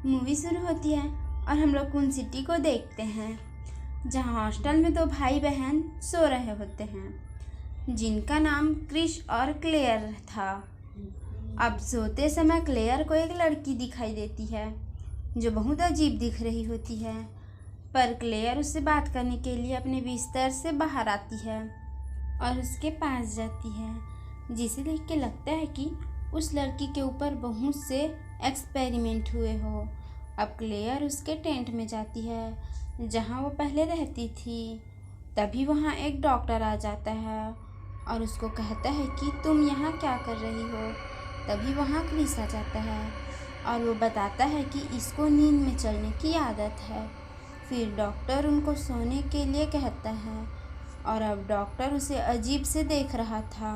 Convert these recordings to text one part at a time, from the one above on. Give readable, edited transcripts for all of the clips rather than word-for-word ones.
Movie शुरू होती है और हम लोग कून सिटी को देखते हैं, जहाँ हॉस्टल में दो भाई बहन सो रहे होते हैं जिनका नाम क्रिस और क्लेयर था। अब सोते समय क्लेयर को एक लड़की दिखाई देती है जो बहुत अजीब दिख रही होती है, पर क्लेयर उससे बात करने के लिए अपने बिस्तर से बाहर आती है और उसके पास जाती है, जिसे देख के लगता है कि उस लड़की के ऊपर बहुत से एक्सपेरिमेंट हुए हो। अब क्लेयर उसके टेंट में जाती है जहाँ वो पहले रहती थी। तभी वहाँ एक डॉक्टर आ जाता है और उसको कहता है कि तुम यहाँ क्या कर रही हो। तभी वहाँ क्रिस आ जाता है और वो बताता है कि इसको नींद में चलने की आदत है। फिर डॉक्टर उनको सोने के लिए कहता है और अब डॉक्टर उसे अजीब से देख रहा था।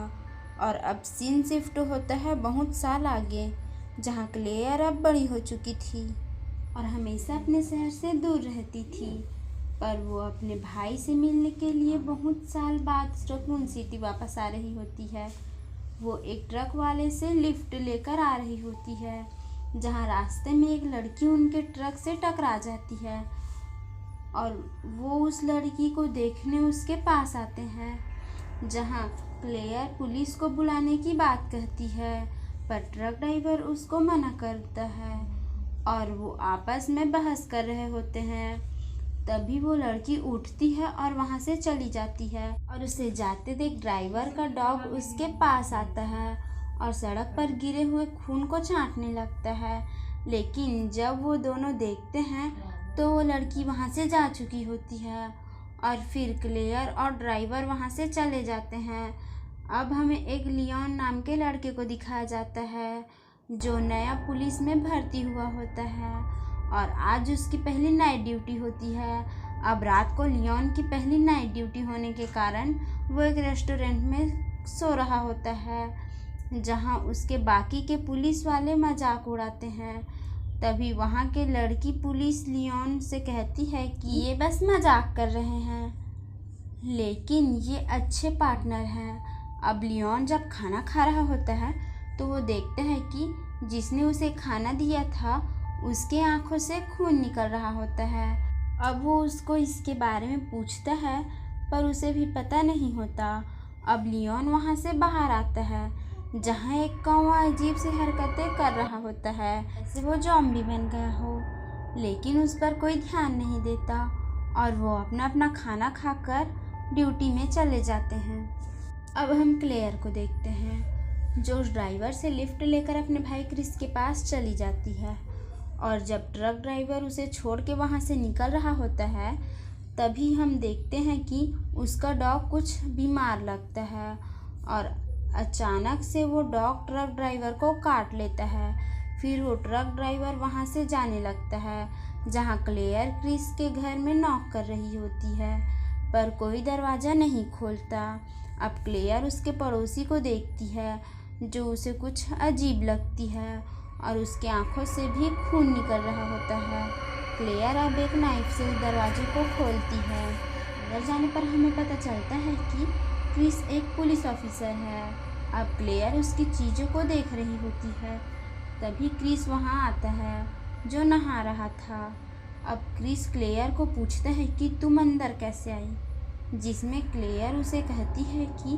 और अब सीन शिफ्ट होता है बहुत साल आगे, जहाँ क्लेयर अब बड़ी हो चुकी थी और हमेशा अपने शहर से दूर रहती थी। पर वो अपने भाई से मिलने के लिए बहुत साल बाद रकून सिटी वापस आ रही होती है। वो एक ट्रक वाले से लिफ्ट लेकर आ रही होती है, जहाँ रास्ते में एक लड़की उनके ट्रक से टकरा जाती है और वो उस लड़की को देखने उसके पास आते हैं, जहाँ क्लेयर पुलिस को बुलाने की बात कहती है, पर ट्रक ड्राइवर उसको मना करता है और वो आपस में बहस कर रहे होते हैं। तभी वो लड़की उठती है और वहाँ से चली जाती है और उसे जाते देख ड्राइवर का डॉग उसके पास आता है और सड़क पर गिरे हुए खून को चाटने लगता है। लेकिन जब वो दोनों देखते हैं तो वो लड़की वहाँ से जा चुकी होती है और फिर क्लेयर और ड्राइवर वहाँ से चले जाते हैं। अब हमें एक लियोन नाम के लड़के को दिखाया जाता है जो नया पुलिस में भर्ती हुआ होता है और आज उसकी पहली नाइट ड्यूटी होती है। अब रात को लियोन की पहली नाइट ड्यूटी होने के कारण वो एक रेस्टोरेंट में सो रहा होता है, जहाँ उसके बाकी के पुलिस वाले मजाक उड़ाते हैं। तभी वहाँ के लड़की पुलिस लियोन से कहती है कि ये बस मजाक कर रहे हैं, लेकिन ये अच्छे पार्टनर हैं। अब लियोन जब खाना खा रहा होता है तो वो देखता है कि जिसने उसे खाना दिया था उसके आंखों से खून निकल रहा होता है। अब वो उसको इसके बारे में पूछता है पर उसे भी पता नहीं होता। अब लियोन वहाँ से बाहर आता है, जहाँ एक कौवा अजीब सी हरकतें कर रहा होता है, जैसे वो ज़ॉम्बी बन गया हो, लेकिन उस पर कोई ध्यान नहीं देता और वो अपना अपना खाना खाकर ड्यूटी में चले जाते हैं। अब हम क्लेयर को देखते हैं जो उस ड्राइवर से लिफ्ट लेकर अपने भाई क्रिस के पास चली जाती है और जब ट्रक ड्राइवर उसे छोड़ के वहाँ से निकल रहा होता है तभी हम देखते हैं कि उसका डॉग कुछ बीमार लगता है और अचानक से वो डॉग ट्रक ड्राइवर को काट लेता है। फिर वो ट्रक ड्राइवर वहाँ से जाने लगता है, जहाँ क्लेयर क्रिस के घर में नॉक कर रही होती है पर कोई दरवाज़ा नहीं खोलता। अब क्लेयर उसके पड़ोसी को देखती है जो उसे कुछ अजीब लगती है और उसके आंखों से भी खून निकल रहा होता है। क्लेयर अब एक नाइफ से उस दरवाजे को खोलती है। अंदर जाने पर हमें पता चलता है कि क्रिस एक पुलिस ऑफिसर है। अब क्लेयर उसकी चीज़ों को देख रही होती है। तभी क्रिस वहाँ आता है जो नहा रहा था। अब क्रिस क्लेयर को पूछता है कि तुम अंदर कैसे आई, जिसमें क्लेयर उसे कहती है कि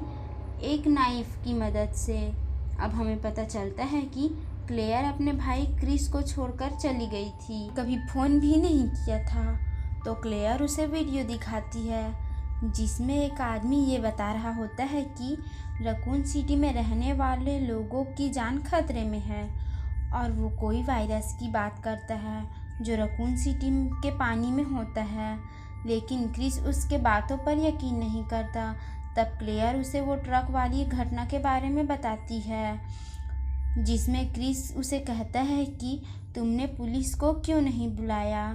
एक नाइफ की मदद से। अब हमें पता चलता है कि क्लेयर अपने भाई क्रिस को छोड़कर चली गई थी, कभी फ़ोन भी नहीं किया था। तो क्लेयर उसे वीडियो दिखाती है जिसमें एक आदमी ये बता रहा होता है कि रकून सिटी में रहने वाले लोगों की जान खतरे में है और वो कोई वायरस की बात करता है जो रकून सिटी के पानी में होता है। लेकिन क्रिस उसके बातों पर यकीन नहीं करता। तब क्लेयर उसे वो ट्रक वाली घटना के बारे में बताती है, जिसमें क्रिस उसे कहता है कि तुमने पुलिस को क्यों नहीं बुलाया,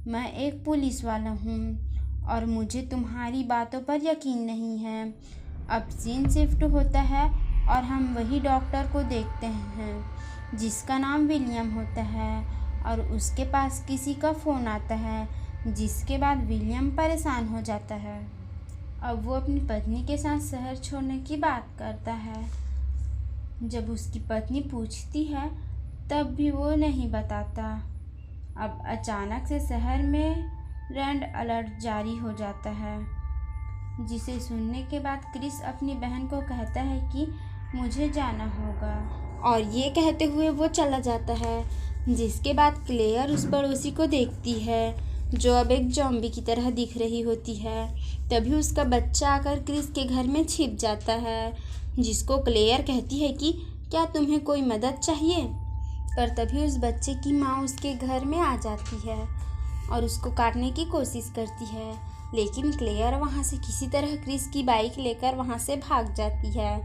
मैं एक पुलिस वाला हूँ और मुझे तुम्हारी बातों पर यकीन नहीं है। अब सीन शिफ्ट होता है और हम वही डॉक्टर को देखते हैं जिसका नाम विलियम होता है और उसके पास किसी का फ़ोन आता है, जिसके बाद विलियम परेशान हो जाता है। अब वो अपनी पत्नी के साथ शहर छोड़ने की बात करता है। जब उसकी पत्नी पूछती है तब भी वो नहीं बताता। अब अचानक से शहर में रेड अलर्ट जारी हो जाता है, जिसे सुनने के बाद क्रिस अपनी बहन को कहता है कि मुझे जाना होगा, और ये कहते हुए वो चला जाता है। जिसके बाद क्लेयर उस पड़ोसी को देखती है जो अब एक ज़ॉम्बी की तरह दिख रही होती है। तभी उसका बच्चा आकर क्रिस के घर में छिप जाता है, जिसको क्लेयर कहती है कि क्या तुम्हें कोई मदद चाहिए। पर तभी उस बच्चे की माँ उसके घर में आ जाती है और उसको काटने की कोशिश करती है, लेकिन क्लेयर वहाँ से किसी तरह क्रिस की बाइक लेकर वहाँ से भाग जाती है।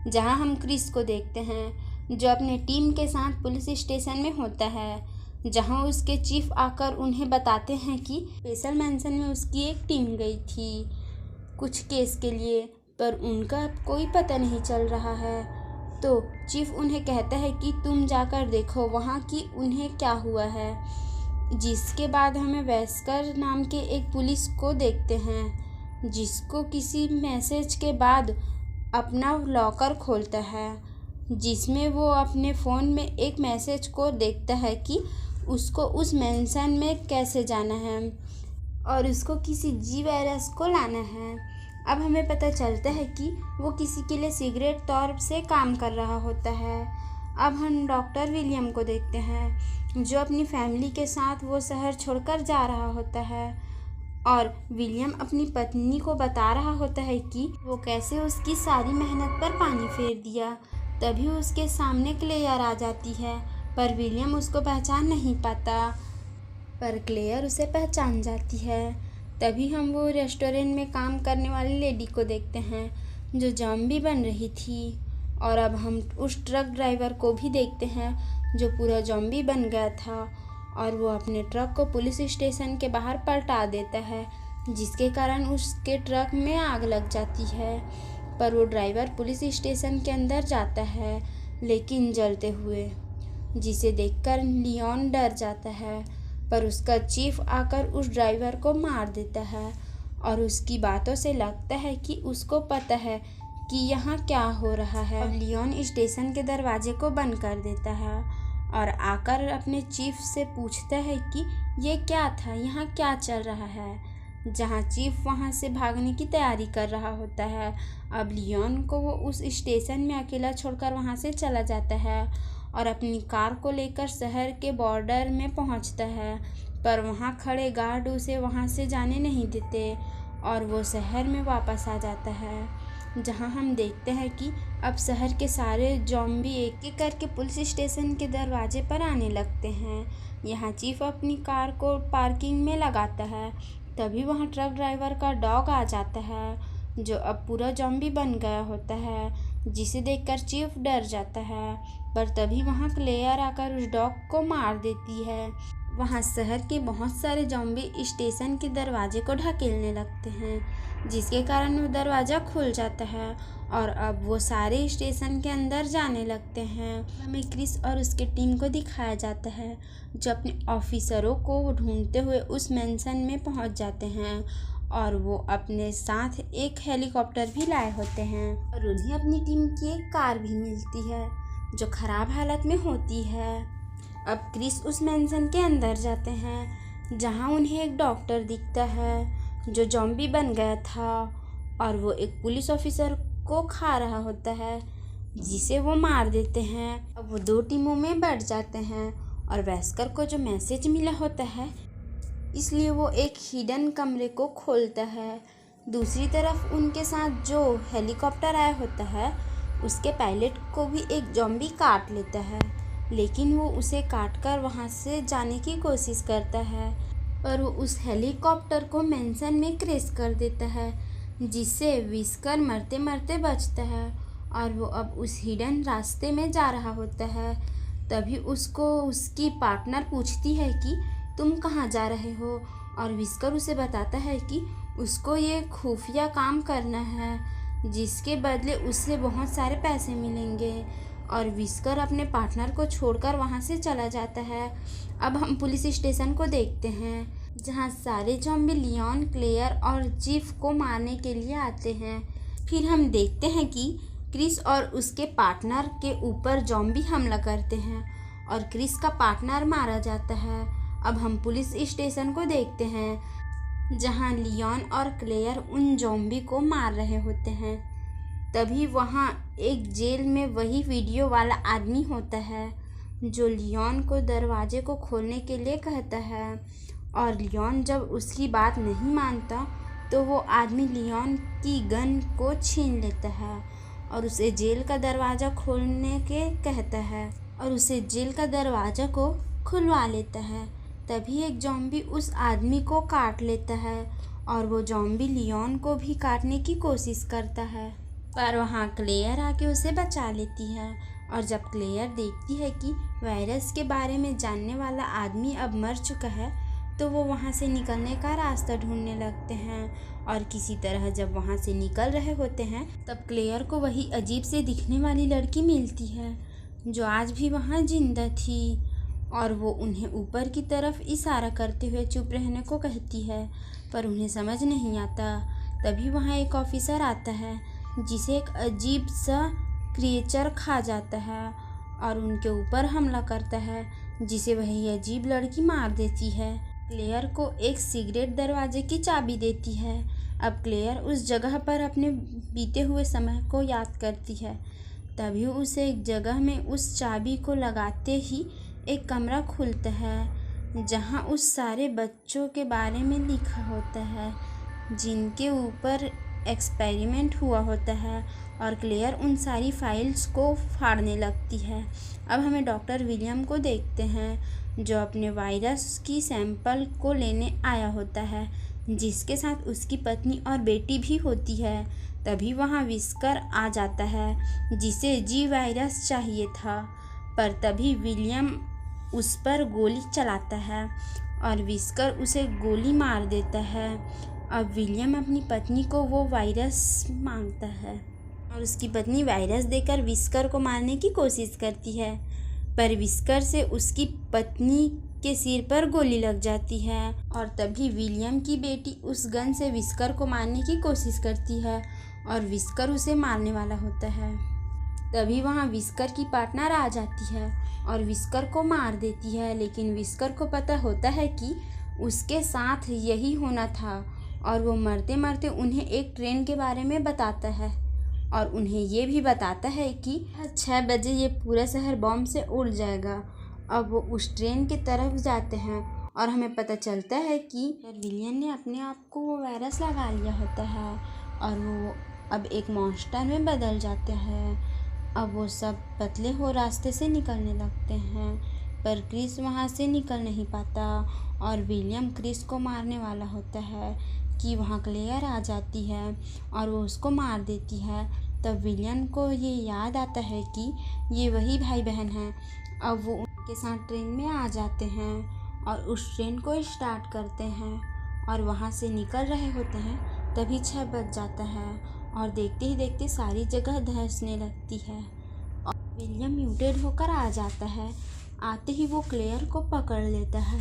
जहाँ हम क्रिस को देखते हैं जो अपने टीम के साथ पुलिस स्टेशन में होता है, जहाँ उसके चीफ आकर उन्हें बताते हैं कि स्पेशल मेंशन में उसकी एक टीम गई थी कुछ केस के लिए, पर उनका कोई पता नहीं चल रहा है। तो चीफ उन्हें कहता है कि तुम जाकर देखो वहाँ कि उन्हें क्या हुआ है। जिसके बाद हमें वेस्कर नाम के एक पुलिस को देखते हैं, जिसको किसी मैसेज के बाद अपना लॉकर खोलता है, जिसमें वो अपने फ़ोन में एक मैसेज को देखता है कि उसको उस मेंशन में कैसे जाना है और उसको किसी जी वायरस को लाना है। अब हमें पता चलता है कि वो किसी के लिए सिगरेट तौर से काम कर रहा होता है। अब हम डॉक्टर विलियम को देखते हैं जो अपनी फैमिली के साथ वो शहर छोड़कर जा रहा होता है, और विलियम अपनी पत्नी को बता रहा होता है कि वो कैसे उसकी सारी मेहनत पर पानी फेर दिया। तभी उसके सामने क्लेयर आ जाती है, पर विलियम उसको पहचान नहीं पाता, पर क्लेयर उसे पहचान जाती है। तभी हम वो रेस्टोरेंट में काम करने वाली लेडी को देखते हैं जो ज़ॉम्बी बन रही थी, और अब हम उस ट्रक ड्राइवर को भी देखते हैं जो पूरा ज़ॉम्बी बन गया था, और वो अपने ट्रक को पुलिस स्टेशन के बाहर पलटा देता है, जिसके कारण उसके ट्रक में आग लग जाती है। पर वो ड्राइवर पुलिस स्टेशन के अंदर जाता है लेकिन जलते हुए, जिसे देखकर लियोन डर जाता है, पर उसका चीफ आकर उस ड्राइवर को मार देता है, और उसकी बातों से लगता है कि उसको पता है कि यहाँ क्या हो रहा है। अब लियोन स्टेशन के दरवाजे को बंद कर देता है और आकर अपने चीफ से पूछता है कि ये क्या था, यहाँ क्या चल रहा है। जहाँ चीफ वहाँ से भागने की तैयारी कर रहा होता है। अब लियोन को वो उस स्टेशन में अकेला छोड़कर वहाँ से चला जाता है और अपनी कार को लेकर शहर के बॉर्डर में पहुँचता है, पर वहाँ खड़े गार्ड उसे वहाँ से जाने नहीं देते और वो शहर में वापस आ जाता है, जहाँ हम देखते हैं कि अब शहर के सारे ज़ॉम्बी एक एक करके पुलिस स्टेशन के दरवाजे पर आने लगते हैं। यहाँ चीफ अपनी कार को पार्किंग में लगाता है, तभी वहाँ ट्रक ड्राइवर का डॉग आ जाता है जो अब पूरा ज़ॉम्बी बन गया होता है, जिसे देखकर चीफ डर जाता है। पर तभी वहाँ क्लेयर आकर उस डॉग को मार देती है। वहाँ शहर के बहुत सारे ज़ॉम्बी स्टेशन के दरवाजे को ढकेलने लगते हैं, जिसके कारण वो दरवाज़ा खुल जाता है और अब वो सारे स्टेशन के अंदर जाने लगते हैं। हमें क्रिस और उसके टीम को दिखाया जाता है जो अपने ऑफिसरों को ढूंढते हुए उस मेंशन में पहुंच जाते हैं, और वो अपने साथ एक हेलीकॉप्टर भी लाए होते हैं और उन्हें अपनी टीम की एक कार भी मिलती है जो ख़राब हालत में होती है। अब क्रिस उस मेंशन के अंदर जाते हैं जहाँ उन्हें एक डॉक्टर दिखता है जो ज़ॉम्बी बन गया था, और वो एक पुलिस ऑफिसर को खा रहा होता है, जिसे वो मार देते हैं। अब वो दो टीमों में बढ़ जाते हैं और वेस्कर को जो मैसेज मिला होता है इसलिए वो एक हिडन कमरे को खोलता है। दूसरी तरफ उनके साथ जो हेलीकॉप्टर आया होता है उसके पायलट को भी एक ज़ॉम्बी काट लेता है, लेकिन वो उसे काटकर वहाँ से जाने की कोशिश करता है, पर वो उस हेलीकॉप्टर को मेंशन में क्रैश कर देता है, जिससे विस्कर मरते मरते बचता है और वो अब उस हिडन रास्ते में जा रहा होता है। तभी उसको उसकी पार्टनर पूछती है कि तुम कहाँ जा रहे हो, और विस्कर उसे बताता है कि उसको ये खुफिया काम करना है जिसके बदले उससे बहुत सारे पैसे मिलेंगे, और विस्कर अपने पार्टनर को छोड़कर वहाँ से चला जाता है। अब हम पुलिस स्टेशन को देखते हैं जहाँ सारे ज़ॉम्बी लियोन, क्लेयर और चीफ को मारने के लिए आते हैं। फिर हम देखते हैं कि क्रिस और उसके पार्टनर के ऊपर ज़ॉम्बी हमला करते हैं और क्रिस का पार्टनर मारा जाता है, अब हम पुलिस स्टेशन को देखते हैं जहां लियोन और क्लेयर उन ज़ॉम्बी को मार रहे होते हैं। तभी वहां एक जेल में वही वीडियो वाला आदमी होता है जो लियोन को दरवाजे को खोलने के लिए कहता है, और लियोन जब उसकी बात नहीं मानता तो वो आदमी लियोन की गन को छीन लेता है और उसे जेल का दरवाज़ा खोलने के कहता है और उसे जेल का दरवाज़ा को खुलवा लेता है। तभी एक ज़ॉम्बी उस आदमी को काट लेता है और वो ज़ॉम्बी लियोन को भी काटने की कोशिश करता है, पर वहाँ क्लेयर आके उसे बचा लेती है। और जब क्लेयर देखती है कि वायरस के बारे में जानने वाला आदमी अब मर चुका है तो वो वहाँ से निकलने का रास्ता ढूंढने लगते हैं। और किसी तरह जब वहाँ से निकल रहे होते हैं तब क्लेयर को वही अजीब से दिखने वाली लड़की मिलती है जो आज भी वहाँ जिंदा थी, और वो उन्हें ऊपर की तरफ इशारा करते हुए चुप रहने को कहती है, पर उन्हें समझ नहीं आता। तभी वहाँ एक ऑफिसर आता है जिसे एक अजीब सा क्रिएचर खा जाता है और उनके ऊपर हमला करता है, जिसे वही अजीब लड़की मार देती है। क्लेयर को एक सिगरेट दरवाजे की चाबी देती है। अब क्लेयर उस जगह पर अपने बीते हुए समय को याद करती है। तभी उसे एक जगह में उस चाबी को लगाते ही एक कमरा खुलता है जहां उस सारे बच्चों के बारे में लिखा होता है जिनके ऊपर एक्सपेरिमेंट हुआ होता है, और क्लेयर उन सारी फाइल्स को फाड़ने लगती है। अब हमें डॉक्टर विलियम को देखते हैं जो अपने वायरस की सैंपल को लेने आया होता है, जिसके साथ उसकी पत्नी और बेटी भी होती है। तभी वहाँ विस्कर आ जाता है जिसे जी वायरस चाहिए था, पर तभी विलियम उस पर गोली चलाता है और विस्कर उसे गोली मार देता है। अब विलियम अपनी पत्नी को वो वायरस मांगता है और उसकी पत्नी वायरस देकर विस्कर को मारने की कोशिश करती है, पर विस्कर से उसकी पत्नी के सिर पर गोली लग जाती है। और तभी विलियम की बेटी उस गन से विस्कर को मारने की कोशिश करती है और विस्कर उसे मारने वाला होता है। तभी वहाँ विस्कर की पार्टनर आ जाती है और विस्कर को मार देती है, लेकिन विस्कर को पता होता है कि उसके साथ यही होना था, और वो मरते मरते उन्हें एक ट्रेन के बारे में बताता है और उन्हें ये भी बताता है कि 6 बजे ये पूरा शहर बॉम्ब से उड़ जाएगा। अब वो उस ट्रेन की तरफ जाते हैं और हमें पता चलता है कि विलियम ने अपने आप को वो वायरस लगा लिया होता है और वो अब एक मॉन्स्टर में बदल जाते हैं। अब वो सब पतले हो रास्ते से निकलने लगते हैं, पर क्रिस वहाँ से निकल नहीं पाता और विलियम क्रिस को मारने वाला होता है कि वहाँ क्लेयर आ जाती है और वो उसको मार देती है। तब विलियम को ये याद आता है कि ये वही भाई बहन हैं। अब वो उनके साथ ट्रेन में आ जाते हैं और उस ट्रेन को स्टार्ट करते हैं और वहाँ से निकल रहे होते हैं। तभी 6 बज जाता है और देखते ही देखते सारी जगह धंसने लगती है और विलियम म्यूटेड होकर आ जाता है। आते ही वो क्लेयर को पकड़ लेता है,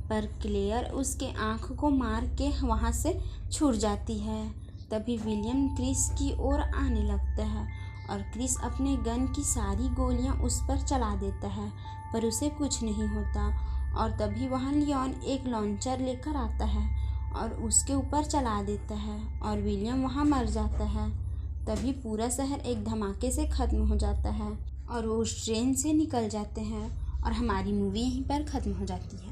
पर क्लेयर उसके आँख को मार के वहाँ से छूट जाती है। तभी विलियम क्रिस की ओर आने लगता है और क्रिस अपने गन की सारी गोलियां उस पर चला देता है, पर उसे कुछ नहीं होता। और तभी वहाँ लियोन एक लॉन्चर लेकर आता है और उसके ऊपर चला देता है और विलियम वहाँ मर जाता है। तभी पूरा शहर एक धमाके से ख़त्म हो जाता है और वो उस ट्रेन से निकल जाते हैं और हमारी मूवी यहीं पर ख़त्म हो जाती है।